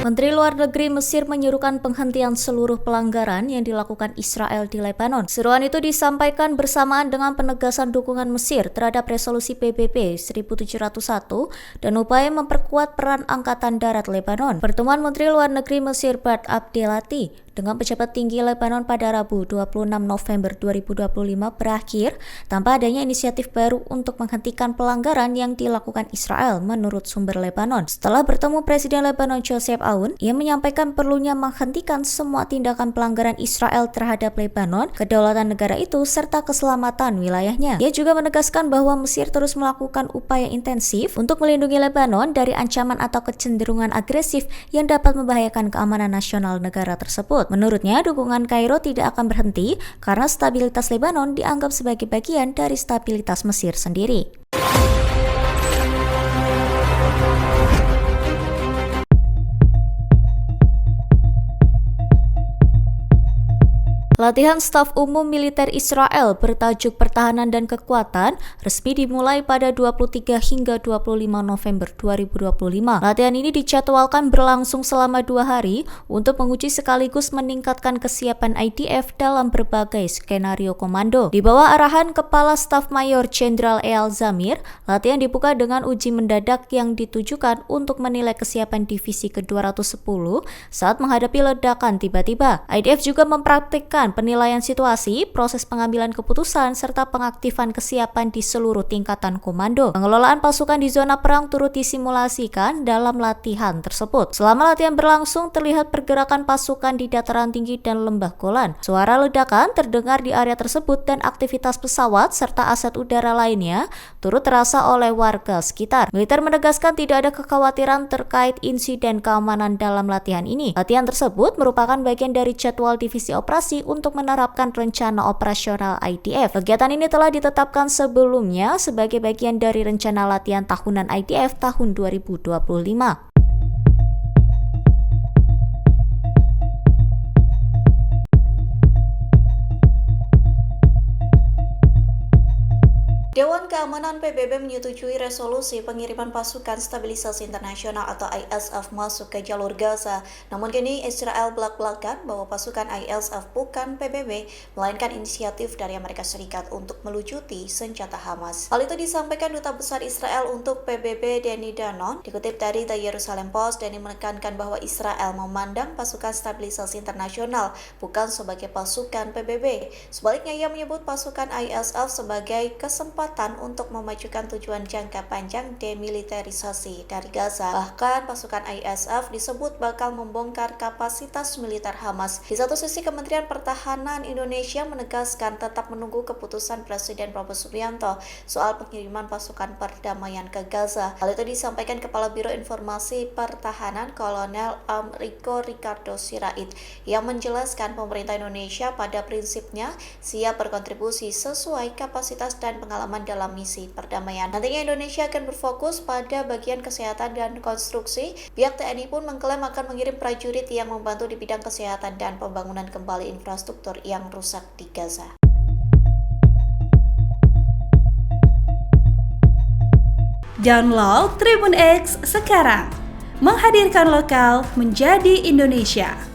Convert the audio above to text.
Menteri Luar Negeri Mesir menyerukan penghentian seluruh pelanggaran yang dilakukan Israel di Lebanon. Seruan itu disampaikan bersamaan dengan penegasan dukungan Mesir terhadap resolusi PBB 1701 dan upaya memperkuat peran Angkatan Darat Lebanon. Pertemuan Menteri Luar Negeri Mesir Badr Abdelati dengan pejabat tinggi Lebanon pada Rabu 26 November 2025 berakhir tanpa adanya inisiatif baru untuk menghentikan pelanggaran yang dilakukan Israel menurut sumber Lebanon. Setelah bertemu Presiden Lebanon Joseph Aoun, ia menyampaikan perlunya menghentikan semua tindakan pelanggaran Israel terhadap Lebanon, kedaulatan negara itu, serta keselamatan wilayahnya. Ia juga menegaskan bahwa Mesir terus melakukan upaya intensif untuk melindungi Lebanon dari ancaman atau kecenderungan agresif yang dapat membahayakan keamanan nasional negara tersebut. Menurutnya, dukungan Kairo tidak akan berhenti karena stabilitas Lebanon dianggap sebagai bagian dari stabilitas Mesir sendiri. Latihan staf umum militer Israel bertajuk Pertahanan dan Kekuatan resmi dimulai pada 23 hingga 25 November 2025. Latihan ini dijadwalkan berlangsung selama 2 hari untuk menguji sekaligus meningkatkan kesiapan IDF dalam berbagai skenario komando. Di bawah arahan Kepala Staf Mayor Jenderal Eyal Zamir, latihan dibuka dengan uji mendadak yang ditujukan untuk menilai kesiapan divisi ke-210 saat menghadapi ledakan tiba-tiba. IDF juga mempraktikkan penilaian situasi, proses pengambilan keputusan, serta pengaktifan kesiapan di seluruh tingkatan komando. Pengelolaan pasukan di zona perang turut disimulasikan dalam latihan tersebut. Selama latihan berlangsung, terlihat pergerakan pasukan di dataran tinggi dan lembah Golan. Suara ledakan terdengar di area tersebut dan aktivitas pesawat serta aset udara lainnya turut terasa oleh warga sekitar. Militer menegaskan tidak ada kekhawatiran terkait insiden keamanan dalam latihan ini. Latihan tersebut merupakan bagian dari jadwal divisi operasi untuk menerapkan rencana operasional IDF. Kegiatan ini telah ditetapkan sebelumnya sebagai bagian dari rencana latihan tahunan IDF tahun 2025. Dewan Keamanan PBB menyetujui resolusi pengiriman pasukan stabilisasi internasional atau ISF masuk ke jalur Gaza. Namun kini Israel belak-belakan bahwa pasukan ISF bukan PBB, melainkan inisiatif dari Amerika Serikat untuk melucuti senjata Hamas. Hal itu disampaikan Duta Besar Israel untuk PBB Danny Danon. Dikutip dari The Jerusalem Post, Danny menekankan bahwa Israel memandang pasukan stabilisasi internasional bukan sebagai pasukan PBB. Sebaliknya, ia menyebut pasukan ISF sebagai kesempatan untuk memajukan tujuan jangka panjang demilitarisasi dari Gaza. Bahkan pasukan ISF disebut bakal membongkar kapasitas militer Hamas. Di satu sisi, Kementerian Pertahanan Indonesia menegaskan tetap menunggu keputusan Presiden Prabowo Subianto soal pengiriman pasukan perdamaian ke Gaza. Hal itu disampaikan Kepala Biro Informasi Pertahanan Kolonel Rico Ricardo Sirait yang menjelaskan pemerintah Indonesia pada prinsipnya siap berkontribusi sesuai kapasitas dan pengalaman dalam misi perdamaian. Nantinya Indonesia akan berfokus pada bagian kesehatan dan konstruksi. Pihak TNI pun mengklaim akan mengirim prajurit yang membantu di bidang kesehatan dan pembangunan kembali infrastruktur yang rusak di Gaza. Download Tribun X sekarang, menghadirkan lokal menjadi Indonesia.